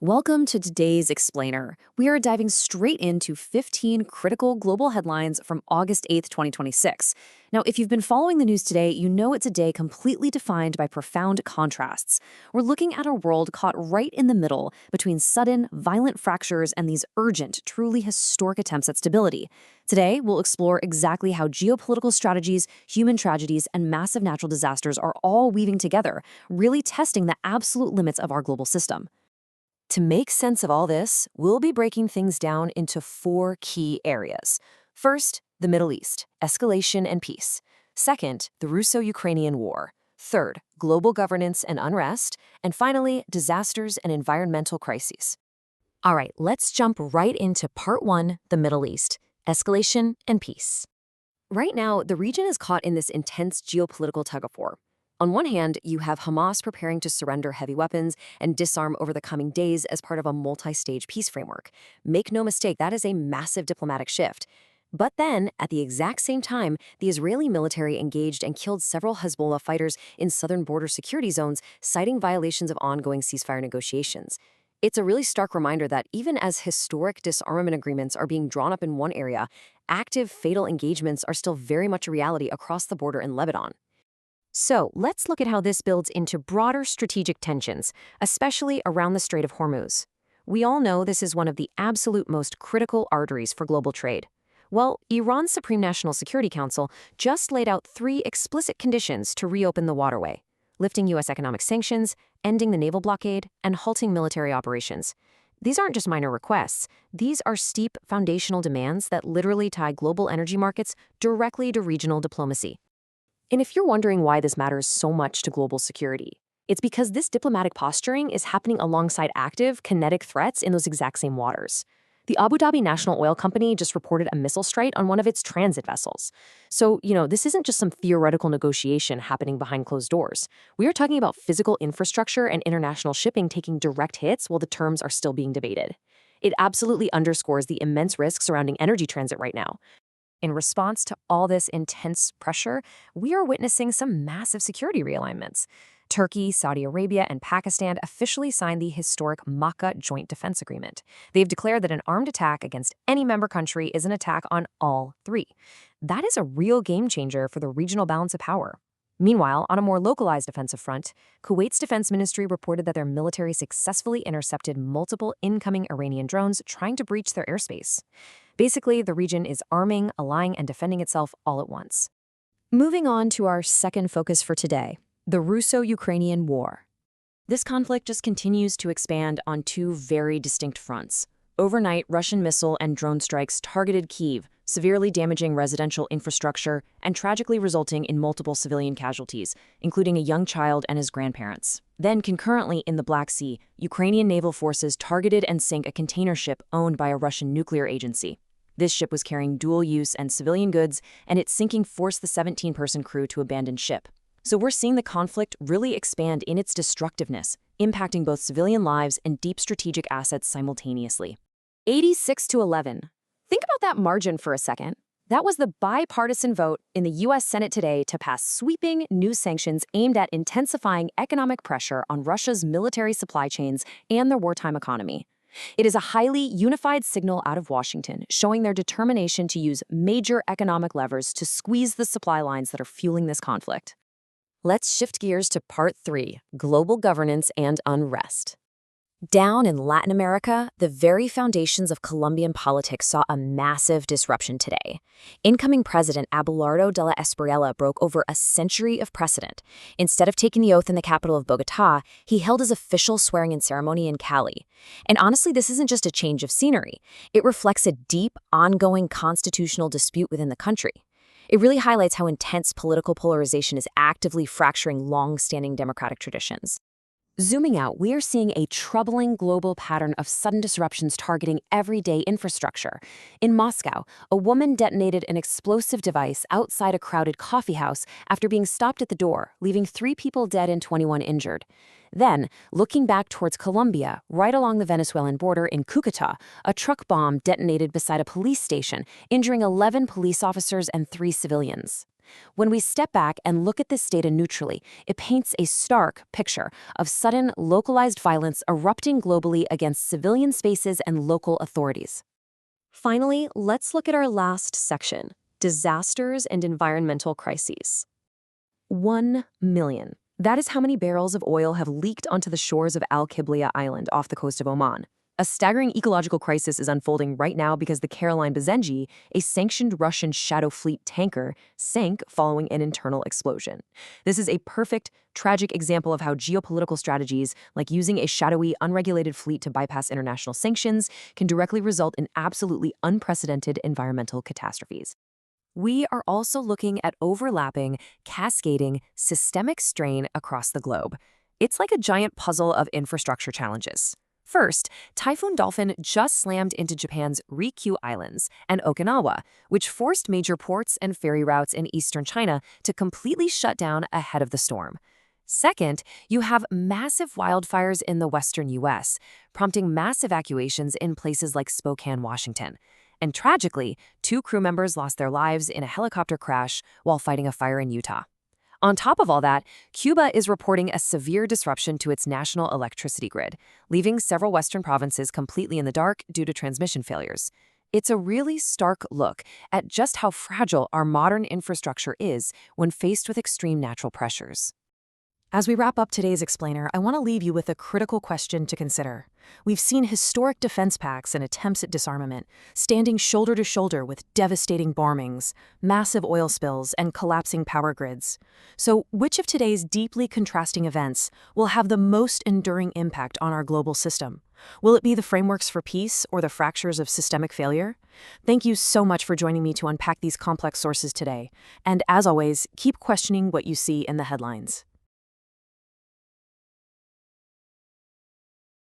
Welcome to today's Explainer. We are diving straight into 15 critical global headlines from August 8th, 2026. Now, if you've been following the news today, you know it's a day completely defined by profound contrasts. We're looking at a world caught right in the middle between sudden, violent fractures and these urgent, truly historic attempts at stability. Today, we'll explore exactly how geopolitical strategies, human tragedies, and massive natural disasters are all weaving together, really testing the absolute limits of our global system. To make sense of all this, we'll be breaking things down into four key areas. First, the Middle East, escalation and peace. Second, the Russo-Ukrainian war. Third, global governance and unrest. And finally, disasters and environmental crises. All right, let's jump right into part one, the Middle East, escalation and peace. Right now, the region is caught in this intense geopolitical tug-of-war. On one hand, you have Hamas preparing to surrender heavy weapons and disarm over the coming days as part of a multi-stage peace framework. Make no mistake, that is a massive diplomatic shift. But then, at the exact same time, the Israeli military engaged and killed several Hezbollah fighters in southern border security zones, citing violations of ongoing ceasefire negotiations. It's a really stark reminder that even as historic disarmament agreements are being drawn up in one area, active fatal engagements are still very much a reality across the border in Lebanon. So let's look at how this builds into broader strategic tensions, especially around the Strait of Hormuz. We all know this is one of the absolute most critical arteries for global trade. Well, Iran's Supreme National Security Council just laid out 3 explicit conditions to reopen the waterway: lifting U.S. economic sanctions, ending the naval blockade, and halting military operations. These aren't just minor requests. These are steep, foundational demands that literally tie global energy markets directly to regional diplomacy. And if you're wondering why this matters so much to global security, it's because this diplomatic posturing is happening alongside active, kinetic threats in those exact same waters. The Abu Dhabi National Oil Company just reported a missile strike on one of its transit vessels. So, this isn't just some theoretical negotiation happening behind closed doors. We are talking about physical infrastructure and international shipping taking direct hits while the terms are still being debated. It absolutely underscores the immense risk surrounding energy transit right now. In response to all this intense pressure, we are witnessing some massive security realignments. Turkey, Saudi Arabia, and Pakistan officially signed the historic Makkah Joint Defense Agreement. They've declared that an armed attack against any member country is an attack on all 3. That is a real game changer for the regional balance of power. Meanwhile, on a more localized defensive front, Kuwait's defense ministry reported that their military successfully intercepted multiple incoming Iranian drones trying to breach their airspace. Basically, the region is arming, allying, and defending itself all at once. Moving on to our second focus for today, the Russo-Ukrainian war. This conflict just continues to expand on 2 very distinct fronts. Overnight, Russian missile and drone strikes targeted Kyiv, severely damaging residential infrastructure and tragically resulting in multiple civilian casualties, including a young child and his grandparents. Then, concurrently in the Black Sea, Ukrainian naval forces targeted and sank a container ship owned by a Russian nuclear agency. This ship was carrying dual-use and civilian goods, and its sinking forced the 17-person crew to abandon ship. So we're seeing the conflict really expand in its destructiveness, impacting both civilian lives and deep strategic assets simultaneously. 86-11. Think about that margin for a second. That was the bipartisan vote in the U.S. Senate today to pass sweeping new sanctions aimed at intensifying economic pressure on Russia's military supply chains and their wartime economy. It is a highly unified signal out of Washington, showing their determination to use major economic levers to squeeze the supply lines that are fueling this conflict. Let's shift gears to part 3, global governance and unrest. Down in Latin America, the very foundations of Colombian politics saw a massive disruption today. Incoming President Abelardo de la Espriella broke over a century of precedent. Instead of taking the oath in the capital of Bogotá, he held his official swearing-in ceremony in Cali. And honestly, this isn't just a change of scenery. It reflects a deep, ongoing constitutional dispute within the country. It really highlights how intense political polarization is actively fracturing long-standing democratic traditions. Zooming out, we are seeing a troubling global pattern of sudden disruptions targeting everyday infrastructure. In Moscow, a woman detonated an explosive device outside a crowded coffee house after being stopped at the door, leaving 3 people dead and 21 injured. Then, looking back towards Colombia, right along the Venezuelan border in Cúcuta, a truck bomb detonated beside a police station, injuring 11 police officers and 3 civilians. When we step back and look at this data neutrally, it paints a stark picture of sudden, localized violence erupting globally against civilian spaces and local authorities. Finally, let's look at our last section, disasters and environmental crises. 1 million. That is how many barrels of oil have leaked onto the shores of Al-Qiblia Island off the coast of Oman. A staggering ecological crisis is unfolding right now because the Caroline Bazenji, a sanctioned Russian Shadow Fleet tanker, sank following an internal explosion. This is a perfect, tragic example of how geopolitical strategies, like using a shadowy, unregulated fleet to bypass international sanctions, can directly result in absolutely unprecedented environmental catastrophes. We are also looking at overlapping, cascading, systemic strain across the globe. It's like a giant puzzle of infrastructure challenges. First, Typhoon Dolphin just slammed into Japan's Ryukyu Islands and Okinawa, which forced major ports and ferry routes in eastern China to completely shut down ahead of the storm. Second, you have massive wildfires in the western U.S., prompting mass evacuations in places like Spokane, Washington. And tragically, 2 crew members lost their lives in a helicopter crash while fighting a fire in Utah. On top of all that, Cuba is reporting a severe disruption to its national electricity grid, leaving several western provinces completely in the dark due to transmission failures. It's a really stark look at just how fragile our modern infrastructure is when faced with extreme natural pressures. As we wrap up today's explainer, I want to leave you with a critical question to consider. We've seen historic defense pacts and attempts at disarmament, standing shoulder to shoulder with devastating bombings, massive oil spills, and collapsing power grids. So, which of today's deeply contrasting events will have the most enduring impact on our global system? Will it be the frameworks for peace or the fractures of systemic failure? Thank you so much for joining me to unpack these complex sources today. And as always, keep questioning what you see in the headlines.